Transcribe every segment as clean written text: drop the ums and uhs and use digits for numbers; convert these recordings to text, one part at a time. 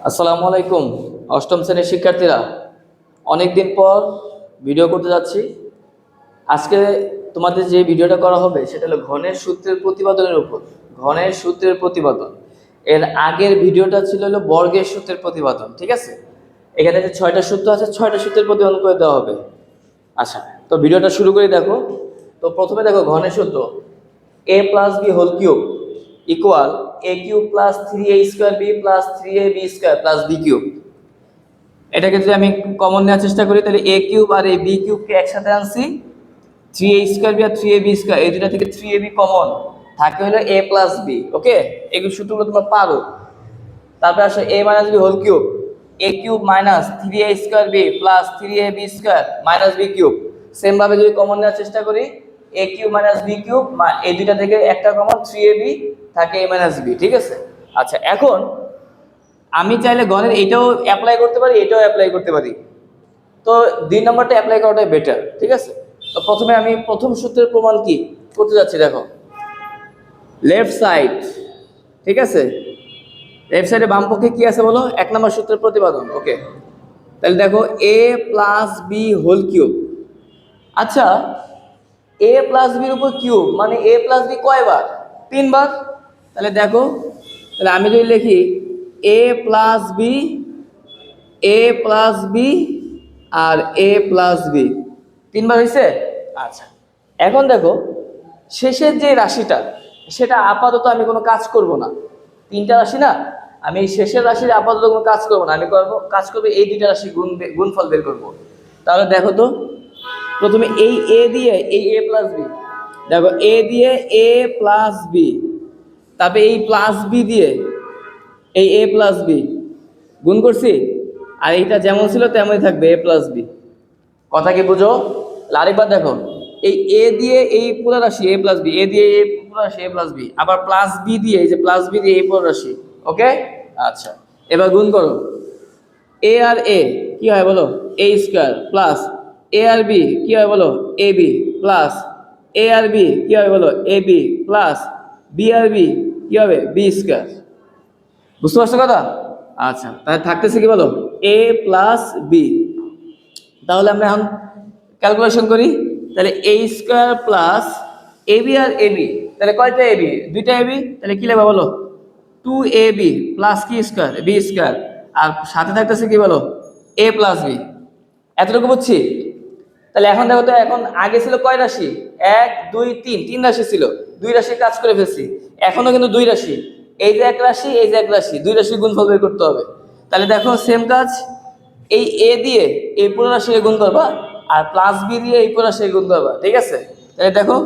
আসসালামু আলাইকুম অষ্টম শ্রেণীর শিক্ষার্থীরা, অনেক দিন পর ভিডিও করতে যাচ্ছি। আজকে তোমাদের যে ভিডিওটা করা হবে সেটা হলো ঘনের সূত্রের প্রতিপাদনের উপর। ঘনের সূত্রের প্রতিপাদন। এর আগের ভিডিওটা ছিল হলো বর্গের সূত্রের প্রতিপাদন। ঠিক আছে, এখানে যে 6টা সূত্র আছে 6টা সূত্রের প্রতিপাদন করে দেওয়া হবে। আচ্ছা, তো ভিডিওটা শুরু করে দেখো। তো প্রথমে দেখো ঘনের সূত্র a plus B whole cube equal a cube plus 3a square B plus 3ab square plus B cube. এটাকে যদি আমি কমন নেওয়ার চেষ্টা করি তাহলে a কিউব আর এই বি কিউবকে একসাথে আনছি, 3a স্কোয়ার বি আর 3ab স্কোয়ার, এই দুটা থেকে 3ab কমন থাকে হলো a প্লাস বি। ওকে, এগুলো সূত্রগুলো তোমরা পারো। তারপরে আসো a minus B whole cube a cube minus 3a square B plus 3ab square minus B cube. Same ভাবে যদি কমন নেওয়ার চেষ্টা করি a cube minus B cube, এই দুইটা থেকে একটা কমন 3ab থাকে a মাইনাস বি। ঠিক আছে, আচ্ছা এখন আমি চাইলে গণের এটাও অ্যাপ্লাই করতে পারি, এটাও অ্যাপ্লাই করতে পারি। তো 2 নম্বরটা অ্যাপ্লাই করাটাই বেটার। ঠিক আছে, তো প্রথমে আমি প্রথম সূত্রের প্রমাণ কি করতে যাচ্ছি। দেখো লেফট সাইড, ঠিক আছে, লেফট সাইডে বাম পক্ষে কি আছে বলো, 1 নম্বর সূত্রের প্রতিপাদন। ওকে, তাহলে দেখো a plus B whole cube. আচ্ছা, a প্লাস বির উপর কিউব মানে a প্লাস বি কয়বার? 3 বার। তাহলে দেখো, তাহলে আমি যদি লিখি a plus B, a plus B আর a প্লাস বি, 3 বার হয়েছে। আচ্ছা, এখন দেখো শেষের যে রাশিটা সেটা আপাতত আমি কোনো কাজ করব না। 3টা রাশি না, আমি এই শেষের রাশির আপাতত কোনো কাজ করব না। আমি কাজ করবো এই 2টা রাশি গুণফল বের করব। তাহলে দেখো তো, প্রথমে এই a দিয়ে এই a প্লাস বি, দেখো a দিয়ে a প্লাস বি, তারপরে এই প্লাস বি দিয়ে এই a প্লাস বি গুণ করছি, আর এইটা যেমন ছিল তেমনই থাকবে a প্লাস বি। কথা কি বুঝো? আরেকবার দেখো, এই a দিয়ে এই পুরো রাশি a প্লাস বি, a দিয়ে এই পুরো রাশি a প্লাস বি, আবার প্লাস বি দিয়ে এই যে প্লাস বি দিয়ে এই পুরো রাশি। ওকে, আচ্ছা এবার গুণ করো, a আর a কি হয় বলো, a স্কয়ার প্লাস a আর b কি হয় বলো, ab প্লাস a আর b কি হয় বলো, ab প্লাস b আর b কি হবে, b স্কয়ার। বুঝতে পারছো কথা? আচ্ছা, তাহলে থাকতেছে কি বলো, a প্লাস বি। তাহলে আমরা এখন ক্যালকুলেশন করি। তাহলে a স্কয়ার প্লাস ab আর ab, তাহলে কয়টা ab? 2টা ab। তাহলে কি লিখবা বলো, 2ab প্লাস কি স্কয়ার, b স্কয়ার, আর সাথে থাকতেছে কি বলো, a প্লাস b। এতটুকু বুঝছি? তাহলে এখন দেখো তো, এখন আগে ছিল কয় রাশি, 1 2 3, 3 রাশি ছিল, 2 রাশি কাজ করে ফেলছি। এখনো কিন্তু 2 রাশি, এই যে এক রাশি এই যে এক রাশি, 2 রাশির গুণফল বের করতে হবে। তাহলে দেখো সেম কাজ, এই a দিয়ে এই পুরো রাশিকে গুণ করবা আর প্লাস বি দিয়ে এই পুরো রাশিকে গুণ করবা। ঠিক আছে, তাহলে দেখো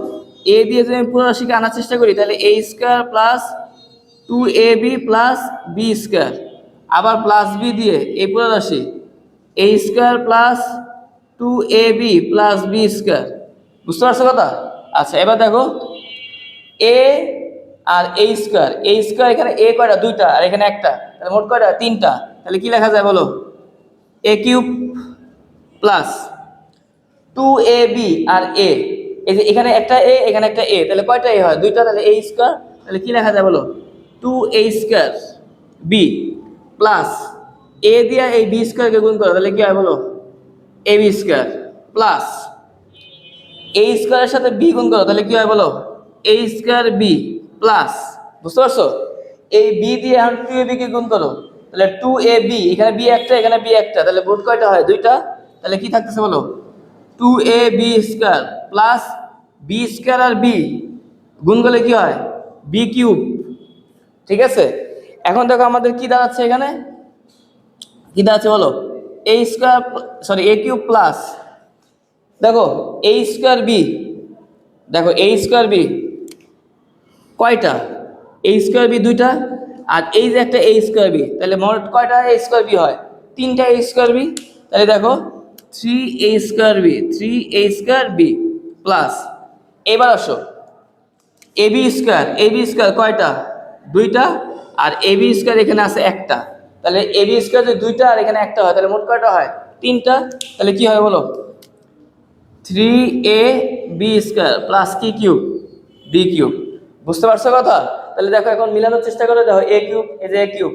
a দিয়ে যদি আমি পুরো রাশিকে আনার চেষ্টা করি তাহলে a square plus 2ab plus b square, আবার প্লাস বি দিয়ে এই পুরো রাশি a square plus 2ab plus B square. বুঝতে পারছো কথা? আচ্ছা এবার দেখো a আর a স্কয়ার, এখানে a কয়টা, 2টা, আর এখানে একটা, তাহলে মোট কয়টা, 3টা। তাহলে কি লেখা যায় বলো, a কিউব প্লাস 2ab আর a, এই যে এখানে একটা a এখানে একটা a, তাহলে কয়টা a হয়, 2টা, তাহলে a স্কয়ার। তাহলে কি লেখা যায় বলো, 2a square b plus a দিয়ে এই b স্কয়ারকে গুণ করো, তাহলে কি হয় বলো, ab স্কয়ার প্লাস a স্কয়ারের সাথে b গুণ করো, তাহলে কি হয় বলো, a স্কয়ার b প্লাস, বুঝতে পারছো, এই b দিয়ে এখন 2ab কে গুণ করো, তাহলে 2ab, এখানে b একটা এখানে b একটা, তাহলে মোট কয়টা হয়, 2টা। তাহলে কি থাকতেছে বলো, 2ab square plus b square আর b গুণ করলে কি হয়, b কিউব। ঠিক আছে, এখন দেখো আমাদের কি দাঁড়াচ্ছে, এখানে কি দাঁড়াচ্ছে বলো, a square sorry a cube plus, দেখো a স্কয়ার b, দেখো a স্কয়ার b কয়টা, a স্কয়ার b 2টা, আর এই যে একটা a স্কয়ার b, তাহলে মোট কয়টা a স্কয়ার b হয়, 3টা a স্কয়ার b। তাহলে দেখো 3a square b, 3a square b plus, এবার আসো ab স্কয়ার কয়টা, 2টা, আর ab স্কয়ার এখানে আছে একটা, তাহলে ab স্কয়ার যদি 2টা আর এখানে একটা হয় তাহলে মোট কয়টা হয়, 3টা। তাহলে কি হয় বলো, 3ab স্কয়ার প্লাস কি কিউব, b কিউব। বুঝতে পারছো কথা? তাহলে দেখো এখন মিলানোর চেষ্টা করে, দেখো a কিউব, এই যে a cube,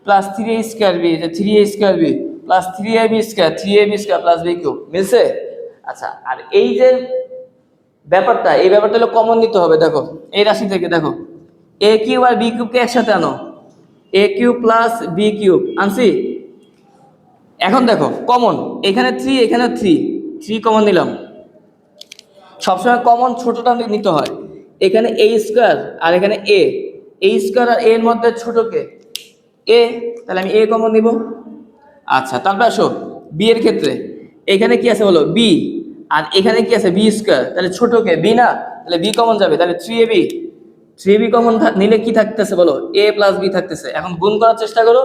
plus 3a square B, যে 3a square B plus 3ab square, 3ab square plus b cube, মিলছে? আচ্ছা, আর এই যে ব্যাপারটা, এই ব্যাপারটা হলো কমন নিতে হবে। দেখো এই রাশি থেকে দেখো a কিউব আর b কিউবকে একসাথে আনো, a cube plus b cube আনছি। এখন দেখো কমন, এখানে 3 এখানে 3, 3 কমন নিলাম। সবসময় কমন ছোটটা নিতে হয়। এখানে a স্কয়ার আর এখানে a স্কয়ার আর a এর মধ্যে ছোটকে a, তাহলে আমি a কমন নিব। আচ্ছা, তারপর আসো b এর ক্ষেত্রে, এখানে কি আছে বলো b, আর এখানে কি আছে b স্কয়ার, তাহলে ছোটকে b না, তাহলে b কমন যাবে, তাহলে 3ab, 3ab কমন নিলে কি থাকতেছে বলো, a প্লাস b থাকতেছে। এখন গুণ করার চেষ্টা করো।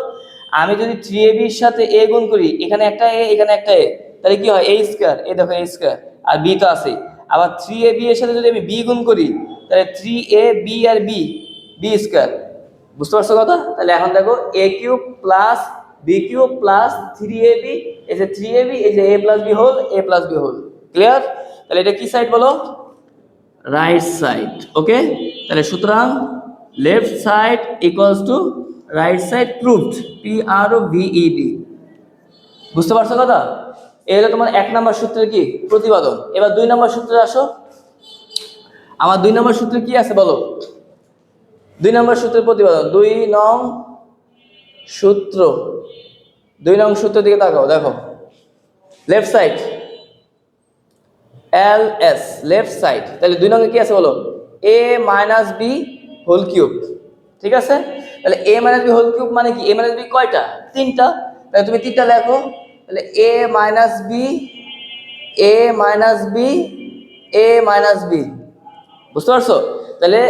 আমি যদি 3ab এর সাথে a গুণ করি, এখানে একটা a এখানে একটা a, তাহলে কি হয় a স্কয়ার, এই দেখো a স্কয়ার, আর b তো আছে। আবার 3ab এর সাথে যদি আমি b গুণ করি, তাহলে 3ab আর b, b স্কয়ার। বুঝতে পারছো কথা? তাহলে এখন দেখো a cube plus b cube plus 3ab, এই যে 3ab, এই যে a plus b whole, a plus b whole. Clear? তাহলে এটা কি সাইড বলো? Right side. ওকে, তাহলে সুতরাং left side equals to right side proved, PROVED। বুঝতে পারছো কথা? এই হলো তোমার 1 নম্বর সূত্রের কি প্রতিপাদন। এবার 2 নম্বর সূত্রে আসো। আমার 2 নম্বর সূত্রে কি আছে বলো? 2 নম্বর সূত্রের প্রতিপাদন, 2 নং সূত্র, 2 নং সূত্রের দিকে তাকাও। দেখো left side LS, left side, তাহলে 2 নং এ কি আছে বলো? a minus b whole cube. ঠিক আছে, তাহলে a minus b whole cube মানে কি? a মাইনাস b কয়টা? 3টা। তাহলে তুমি 3টা লেখো, তাহলে a minus b, a minus b, a minus b। বুঝতে পারছো? তাহলে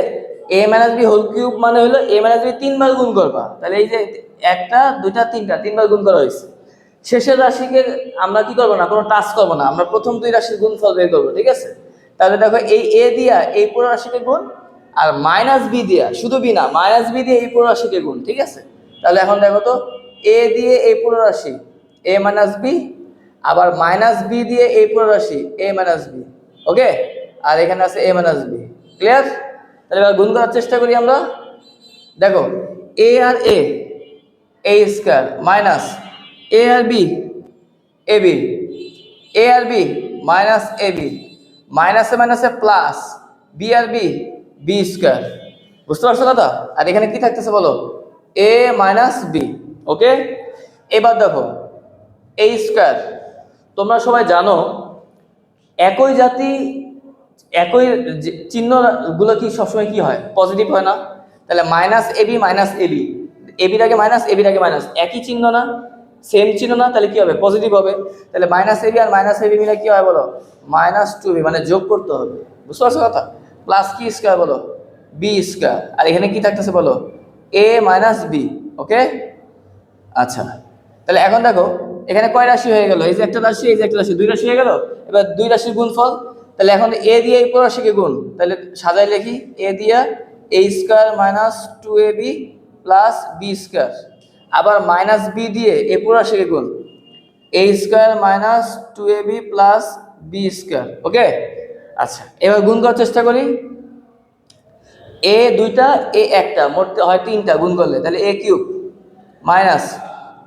a minus b whole cube মানে হলো a মাইনাস b 3 বার গুণ করবা। তাহলে এই যে একটা, দুইটা, তিনটা, 3 বার গুণ করা হয়েছে। শেষের রাশিকে আমরা কি করবো না, কোনো টাচ করবো না, আমরা প্রথম 2 রাশির গুণফল বের করবো। ঠিক আছে, তাহলে দেখো এই a দিয়া এই পুরো রাশিকে গুণ, আর মাইনাস b দিয়া, শুধু b না, মাইনাস b দিয়ে এই পুরো রাশিকে গুণ। ঠিক আছে, তাহলে এখন দেখো তো a দিয়ে এই পুরো রাশি a মাইনাস b, আবার মাইনাস b দিয়ে এই পুরো রাশি a মাইনাস b। ওকে, আর এখানে আছে a মাইনাস b। ক্লিয়ার? তাহলে এবার গুণ করার চেষ্টা করি আমরা। দেখো a আর a স্কয়ার মাইনাস a আর b ab, a আর b মাইনাস ab, মাইনাসে মাইনাসে প্লাস b আর b স্কয়ার। বুঝতে পারছো কথা? আর এখানে কি থাকতেছে বলো? a minus b। ওকে, এবার দেখো a স্কয়ার, তোমরা সবাই জানো একই জাতি একই চিহ্ন গুলো কি সবসময় কি হয়? পজিটিভ হয় না? তাহলে মাইনাস ab মাইনাস ab, এবির আগে মাইনাস, এবির আগে মাইনাস, একই চিহ্ন না, সেম চিহ্ন না, তাহলে কি হবে? পজিটিভ হবে। তাহলে মাইনাস এবি আর মাইনাস এবি মিলে কি হয় বলো? মাইনাস 2b, মানে যোগ করতে হবে। বুঝতে পারছো কথা? প্লাস কি স্কয়ার বলো? B square. আর এখানে কি থাকতেছে বলো? a minus b। ওকে, আচ্ছা, তাহলে এখন দেখো এখানে কয় রাশি হয়ে গেল? এই যে একটা রাশি, এই যে একটা রাশি, 2 রাশি হয়ে গেল। এবার 2 রাশির গুণফল, তাহলে এখন a দিয়ে এই পুরো রাশিকে গুণ, তাহলে সাজাই লিখি a দিয়া a square minus 2ab plus b square, আবার মাইনাস b দিয়ে এই পুরো রাশিকে গুণ a square minus 2ab plus b square. Okay, আচ্ছা, এবার গুণ করার চেষ্টা করি। a দুইটা, a একটা, মোট হয় 3টা গুণ করলে, তাহলে a কিউব মাইনাস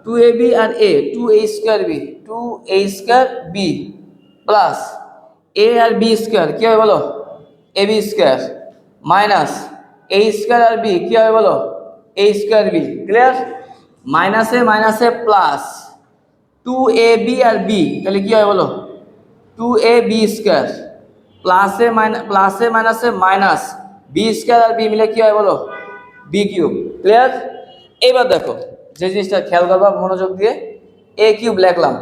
2ab আর a 2a square b, 2a square b plus a আর b স্কয়ার কি হবে বলো? ab square minus a square আর b কি হবে বলো? a square b। ক্লিয়ার? মাইনাসে মাইনাসে প্লাস 2ab আর b, তাহলে কি হয় বলো? 2ab স্কয়ার প্লাসে মাইনাসে মাইনাস b স্কয়ার আর b মিলে কি হয় বলো? b cube. ক্লিয়ার? এবার দেখো যে জিনিসটা খেয়াল করবা মনোযোগ দিয়ে, a কিউব লিখলাম,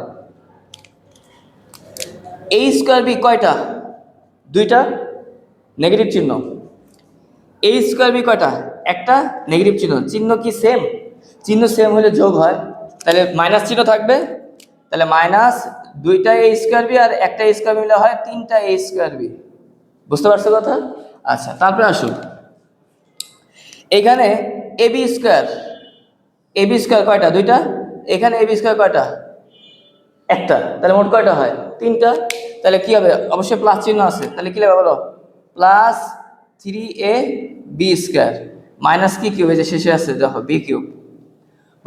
a স্কয়ার b কয়টা? 2টা, নেগেটিভ চিহ্ন। a স্কয়ার b কয়টা? একটা, নেগেটিভ চিহ্ন। চিহ্ন কি সেম? চিহ্ন সেম হলে যোগ হয়, তাহলে মাইনাস চিহ্ন থাকবে, তাহলে মাইনাস 2টা a স্কয়ার b আর একটা a স্কয়ার মিলে হয় 3টা a স্কয়ার b। বুঝতে পারছো কথা? আচ্ছা, তারপরে আসুন এখানে ab স্কয়ার, ab স্কয়ার কয়টা? 2টা। এখানে ab স্কয়ার কয়টা? একটা, তাহলে মোট কয়টা হয়? 3টা। তাহলে কি হবে? অবশ্যই প্লাস চিহ্ন আছে, তাহলে কি লিখবে বলো? প্লাস 3ab স্কয়ার মাইনাস কি কিউব, এই যে শেষে আছে দেখো b কিউব।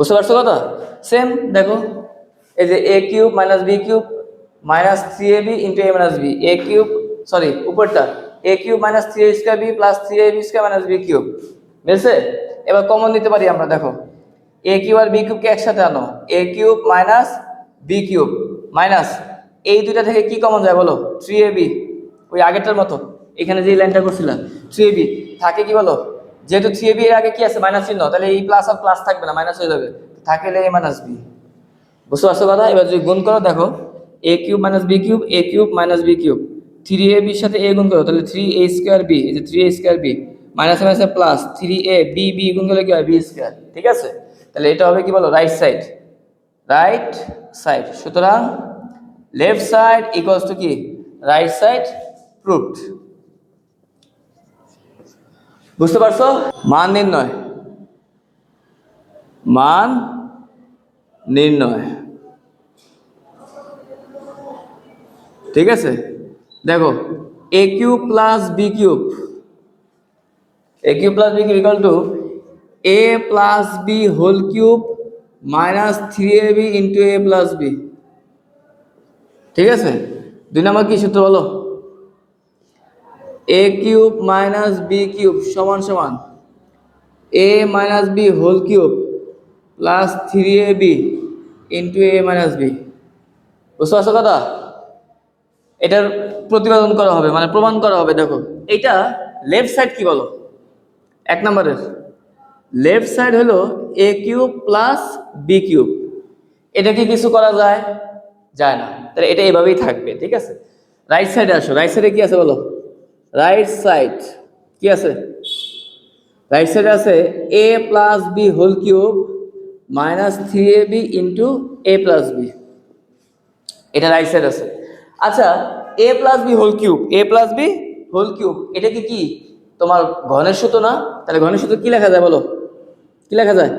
বুঝতে পারছো কথা? সেম দেখো, এই যে a cube minus B cube minus three a b into a minus b, a cube sorry উপরটা a cube minus three a square B plus three a b square minus B cube, বুঝছে? এবার common নিতে পারি আমরা, দেখো a cube R B কিউবকে একসাথে আনো, a cube minus B cube minus এই দুইটা থেকে কি কমন যায় বলো? থ্রি এ বি, ওই আগেরটার মতো এখানে যে লাইনটা করছিলাম থ্রি এ বি থাকে কি বলো? যেহেতু থ্রি এ বি এর আগে কি আছে মাইনাস চিহ্ন, তাহলে এই প্লাস আর প্লাস থাকবে না, মাইনাস হয়ে যাবে, থাকলে এ মাইনাস বি। বুঝতে পারছো কথা? এবার যদি গুণ করো দেখো a cube minus B cube, a cube minus B cube, three a বির সাথে এ গুণ করো তাহলে থ্রি এ স্কোয়ার বি, এই যে three a square b minus মাইনাসে plus three a b, b গুণ করলে কি হয়? B square. ঠিক আছে, তাহলে এটা হবে কি বলো? Right side, right side. সুতরাং লেফট সাইড ইকুয়ালস টু কি? Right side, proved. বুঝতে পারছো? মান নির্ণয়, মান নির্ণয়। ঠিক আছে, দেখো a cube plus B cube, a cube plus B cube equal to a plus B whole cube minus three a b into a plus b. ঠিক আছে, দুই নম্বর কি সূত্র বলো? A cube minus B cube সমান সমান a minus B whole cube plus three a b into a minus b. বুঝতে পারছো কথা? এটার প্রতিপাদন করা হবে, মানে প্রমাণ করা হবে। দেখো এইটা লেফট সাইড কি বলো? এক নম্বরের লেফট সাইড হলো a cube plus B cube. এটা কি কিছু করা যায়? যায় না, তাহলে এটা এইভাবেই থাকবে। ঠিক আছে, রাইট সাইডে আসো, রাইট সাইডে কি আছে বলো? রাইট সাইড কি আছে? রাইট সাইডে আছে a plus B whole cube minus three a b into a plus b, এটা রাইট সাইড আছে। আচ্ছা, a plus B whole cube, a plus B whole cube এটা কি তোমার ঘনের সূত্র না? তাহলে ঘনের সূত্র কি লেখা যায় বলো? কি লেখা যায়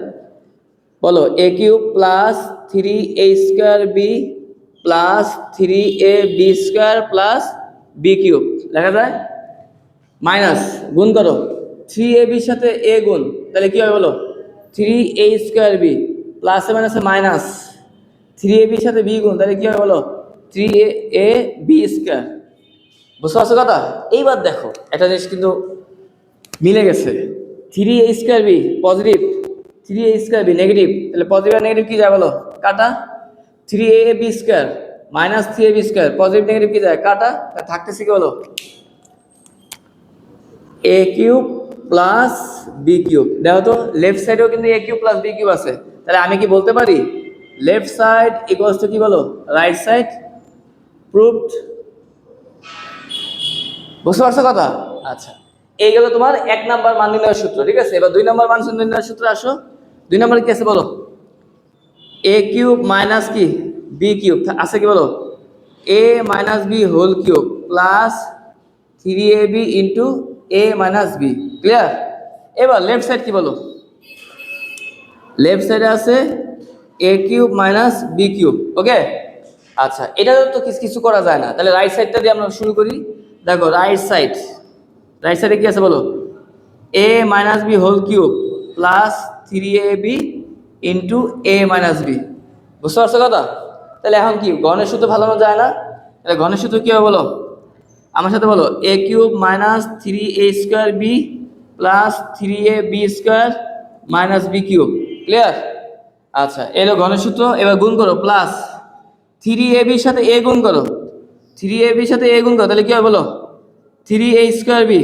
বলো? A cube plus three a square B plus three a b square plus B cube লেখা যায়, মাইনাস গুণ করো থ্রি এ বির সাথে এ গুণ, তাহলে কি হবে বলো? থ্রি এ স্কোয়ার বি প্লাসে মাইনাসে মাইনাস থ্রি এ বির সাথে বি গুণ, তাহলে কি হবে বলো? Three a b square. বুঝতে পারছো কথা? এইবার দেখো একটা জিনিস কিন্তু মিলে গেছে, three a square b positive, three a square b negative, তাহলে পজিটিভ আর নেগেটিভ কি যায় বলো? কাটা। Three a b square minus three a b square positive negative কি যায়? কাটা। থাকতেছে কি বলো? A cube plus B cube. দেখো তো লেফট সাইডেও কিন্তু এ কিউব প্লাস বি কিউব আছে, তাহলে আমি কি বলতে পারি? লেফট সাইড ইকুয়ালস টু কি বলো? Right side, proved. বুঝতে পারছো কথা? আচ্ছা, এই গেল তোমার এক নাম্বার মান নির্ণয়ের সূত্র। ঠিক আছে, এবার দুই নাম্বার মান নির্ণয়ের সূত্রে আসো। দুই নাম্বার কি আছে বলো? এ কিউব মাইনাস কি বি কিউব আছে কি বলো? A minus B whole cube plus three a b into a minus b. Clear? এবার লেফট সাইড কি বলো? লেফট সাইডে আছে a cube minus B cube. Okay, আচ্ছা, এটা তো কিছু করা যায় না, তাহলে রাইট সাইডটা দিয়ে আমরা শুরু করি। দেখো রাইট সাইড, রাইট সাইডে কি আছে বলো? A minus B whole cube plus three a b into a minus b. বুঝতে পারছো কথা? তাহলে এখন কি গণের সূত্র ভালোনো যায় না? তাহলে গণের সূত্র কি হবে বলো? আমার সাথে বলো, a cube minus three a square B plus three a b square minus B cube. Clear? আচ্ছা, এলো ঘনের সূত্র। এবার গুণ করো, প্লাস থ্রি এ বির সাথে এ গুণ করো, থ্রি এ বির সাথে এ গুণ করো, তাহলে কি হয় বলো? থ্রি এ স্কোয়ার বি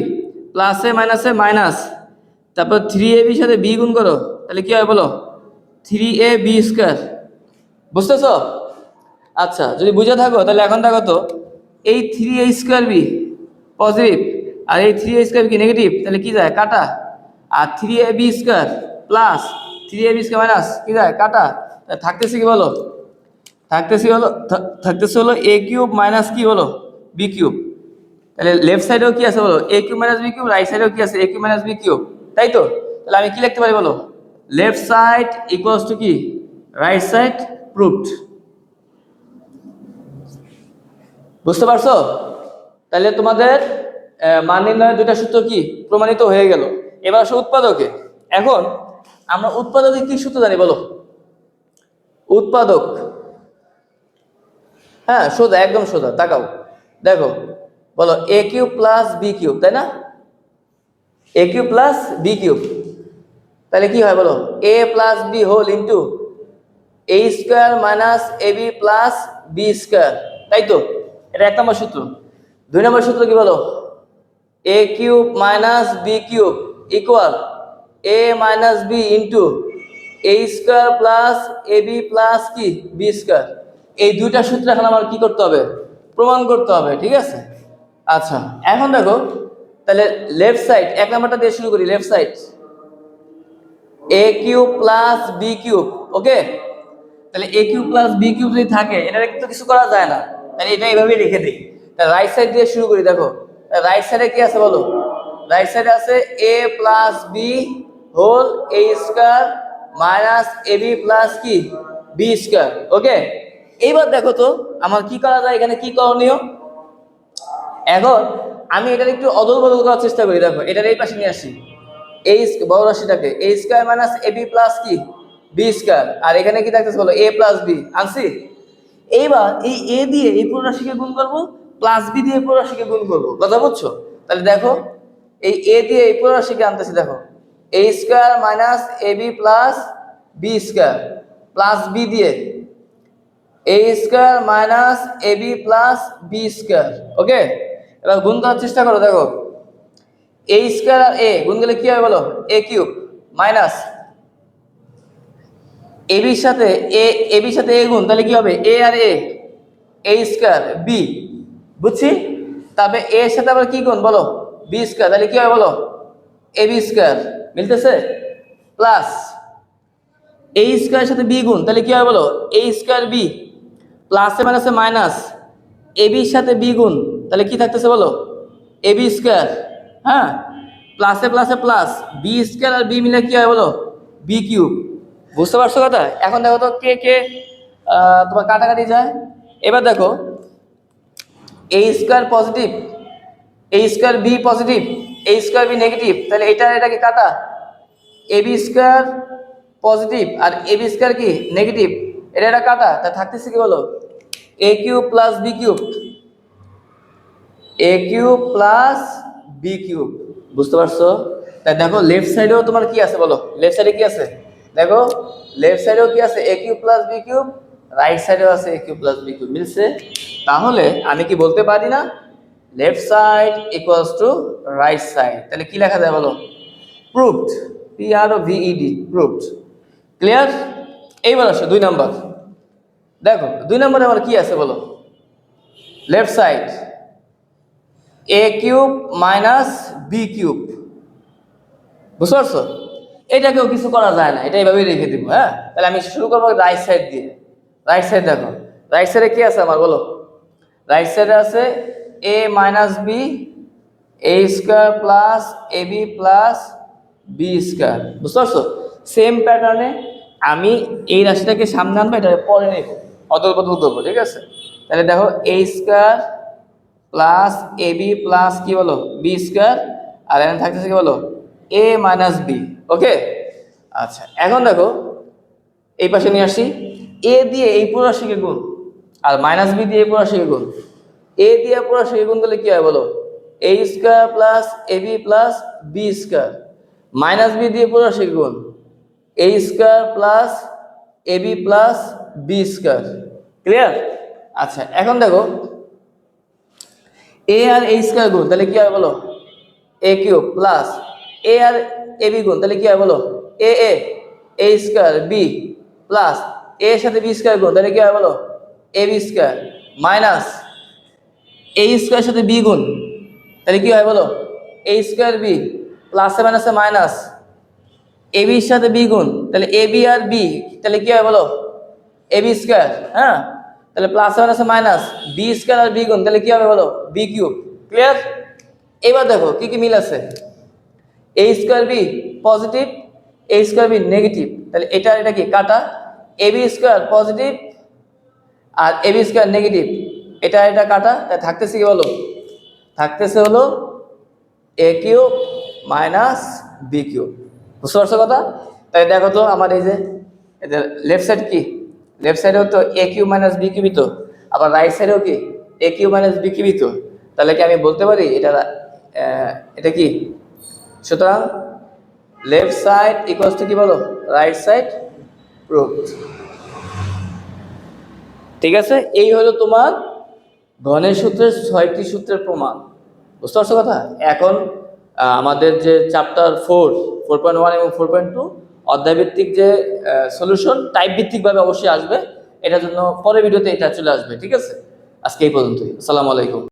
প্লাসে মাইনাসে মাইনাস, তারপর থ্রি এ বির সাথে বি গুণ করো, তাহলে কি হয় বলো? Three a b square. বুঝতেছ? আচ্ছা, যদি বুঝে থাকো তাহলে এখন দেখো তো, এই three a square b positive আর এই থ্রি এ স্কোয়ার কি নেগেটিভ, তাহলে কি যায়? কাটা। আর three a b square plus three a b square minus কি যায়? কাটা। থাকতেছে কি বলো? থাকতেছে হলো এ কিউব মাইনাস কি বলো? B cube. তাহলে লেফট সাইডেও কি আছে বলো? A cube minus B cube, right সাইডেও কি আছে? A cube minus B cube, তাই তো? তাহলে আমি কি লিখতে পারি বলো? লেফট সাইড ইকুয়ালস টু কি? Right side, proved. বুঝতে পারছো? তাহলে তোমাদের মান নির্ণয়ের দুইটা সূত্র কি প্রমাণিত হয়ে গেল। এবার আসো উৎপাদকে। এখন আমরা উৎপাদকে কি সূত্র জানি বলো? উৎপাদক, হ্যাঁ সোজা, একদম সোজা, তাকাও দেখো, বলো a cube plus B cube, তাই না? এ কিউব প্লাস বি কিউব, তাহলে কি হয় বলো, এ plus B whole into a square minus a b plus b square, তাই তো? এটা 1 নম্বর সূত্র। 2 নম্বর সূত্র কি বলো, a cube minus B cube equal a minus b into a square plus a b plus কি বি স্কোয়ার। এই দুইটা সূত্র এখন আমার কি করতে হবে, প্রমাণ করতে হবে, ঠিক আছে? আচ্ছা এখন দেখো, তাহলে লেফট সাইড 1 নাম্বারটা দিয়ে শুরু করি, লেফট সাইড এ কিউব প্লাস বি কিউব, ওকে? তাহলে এ কিউব প্লাস বি কিউব যদি থাকে, এটা কিন্তু কিছু করা যায় না, তাহলে এটা এইভাবেই লিখে দিই। তাহলে রাইট সাইড দিয়ে শুরু করি, দেখো রাইট সাইডে কি আছে বলো, রাইট সাইডে আছে a plus B whole A square minus a b plus কি বি স্কয়ার, ওকে? এইবার দেখো তো আমার কি করা যায়, এখানে কি করণীয়। এখন আমি এটার একটু অদল বদল করার চেষ্টা করি, দেখো এটার এই পাশে নিয়ে আসি, এই বড় রাশিটাকে এ square minus a b plus কি বি স্কয়ার, আর এখানে কি থাকতেছে বলো, এ প্লাস বি আনছি। এইবার এই এ দিয়ে এই পুরো রাশিকে গুণ করব, প্লাস বি দিয়ে পুরো রাশিকে গুণ করব, কথা বুঝছো? তাহলে দেখো এই এ দিয়ে এই পুরো রাশিকে আনতেছি, দেখো a square minus a b plus B square plus B দিয়ে a square minus a b plus B square, okay? এবার গুণ করার চেষ্টা করো, দেখো এ স্কয়ার আর এ গুণ করলে কি হবে বলো, এ কিউব মাইনাস এ বির সাথে এ বির সাথে এ গুণ, তাহলে কি হবে এ আর এ স্কয়ার বি, বুঝছি? তারপরে এ এর সাথে আবার কি গুণ বলো, বি স্কয়ার, তাহলে কি হবে বলো এ বি স্কয়ার, মিলতেছে? প্লাস এ স্কয়ারের সাথে বি গুণ, তাহলে কি হবে বলো এ স্কয়ার বি, প্লাসে মাইনাসে মাইনাস এ বির সাথে বি গুণ, তাহলে কি থাকতেছে বলো এ বি স্কয়ার, হ্যাঁ প্লাসে প্লাসে প্লাস বি স্কয়ার আর বি মিলে কি হয় বলো বি কিউব, বুঝতে পারছো কথা? এখন দেখো তো কে কে তোমার কাটাকাটি যায়। এবার দেখো a square positive a square b positive a square b negative, তাহলে এটাকে কাটা, এ বি স্কয়ার পজিটিভ আর এ বি স্কয়ার কি নেগেটিভ, এটা কাটা, তা থাকতেছে কি বলো a cube plus B cube, a cube plus B cube, বুঝতে পারছো? তাই দেখো লেফট সাইডেও তোমার কি আছে বলো, লেফট সাইডে কি আছে দেখো, লেফট সাইডেও কি আছে a cube plus B cube, right সাইডেও আছে a cube plus B cube, মিলছে? তাহলে আমি কি বলতে পারি না, left side equals to right side, তাহলে কি লেখা যায় বলো, proved, P R O V E D, proved, clear? এইবার আসো 2 নাম্বার, দেখো 2 নম্বরে আমার কি আছে বলো, লেফট সাইড এ কিউব মাইনাস বি কিউব, বুঝতে পারছো? এটাকেও কিছু করা যায় না, এটা এইভাবেই রেখে দিব, হ্যাঁ? তাহলে আমি শুরু করবো রাইট সাইড দিয়ে, রাইট সাইড দেখো, রাইট সাইডে কি আছে আমার বলো, রাইট সাইডে আছে এ minus b A square plus a b plus b square, বুঝতে পারছো? সেম প্যাটার্নে আমি এই রাশিটাকে সামনে আনবো, এটা পরে নেব, অদল বদল করবো, ঠিক আছে? তাহলে দেখো এ square plus a b plus কি বলো বি স্কোয়ার, আর এখানে থাকতেছে কি বলো এ মাইনাস বি, ওকে? আচ্ছা এখন দেখো এই পাশে নিয়ে আসি, এ দিয়ে এই পুরো রাশিকে গুণ আর মাইনাস বি দিয়ে এই পুরো রাশিকে গুণ, এ দিয়ে পুরো রাশিকে গুণ করলে কি হয় বলো a square plus a b plus b square, minus b দিয়ে পুরো রাশিকে গুণ a square plus a b plus b square, clear? আচ্ছা এখন দেখো এ আর এ স্কোয়ার গুণ, তাহলে কি হয় বলো a cube plus A R a B গুণ, তাহলে কি হয় বলো এ এ স্কোয়ার বি প্লাস এ এর সাথে বি স্কোয়ার গুণ, তাহলে কি হয় বলো এ বি স্কোয়ার মাইনাস এ স্কোয়ারের সাথে বি গুণ, তাহলে কি হয় বলো এ স্কোয়ার বি প্লাসে মাইনাসে মাইনাস এ বির সাথে বি গুণ, তাহলে এ বি আর বি, তাহলে কি হয় বলো এ বি স্কোয়ার, হ্যাঁ? তাহলে প্লাস মাইনাসে মাইনাস বি স্কোয়ার আর বি গুণ, তাহলে কি হবে বলো বি কিউব, ক্লিয়ার? এবার দেখো কি কি মিল আছে, a square b positive a square b negative, তাহলে এটা কি কাটা, এ বি স্কোয়ার পজিটিভ আর এ বি স্কোয়ার নেগেটিভ, এটা কাটা, তাই থাকতেছে কি বলো থাকতেছে হলো a cube minus B cube, বুঝতে পারছো কথা? তাই দেখো তো আমার এই যে লেফট সাইড কি লেফট সাইডেও তো এ কিউ মাইনাস বি কিউবিত, আবার রাইট সাইডেও কি এ কিউ মাইনাস বি কিউবিত। তাহলে কি আমি বলতে পারি এটা কি? সুতরাং লেফট সাইড ইকুয়ালস টু কি বলো? Right side proved. ঠিক আছে, এই হলো তোমার ঘনের সূত্রের 6টি সূত্রের প্রমাণ। বুঝতে পারছো কথা? এখন আমাদের যে চ্যাপ্টার 4.1 এবং 4.2 অধ্যায়ভিত্তিক যে সলিউশন টাইপ ভিত্তিকভাবে অবশ্যই আসবে, এটার জন্য পরের ভিডিওতে এটা চলে আসবে। ঠিক আছে, আজকে এই পর্যন্তই। আসসালামু আলাইকুম।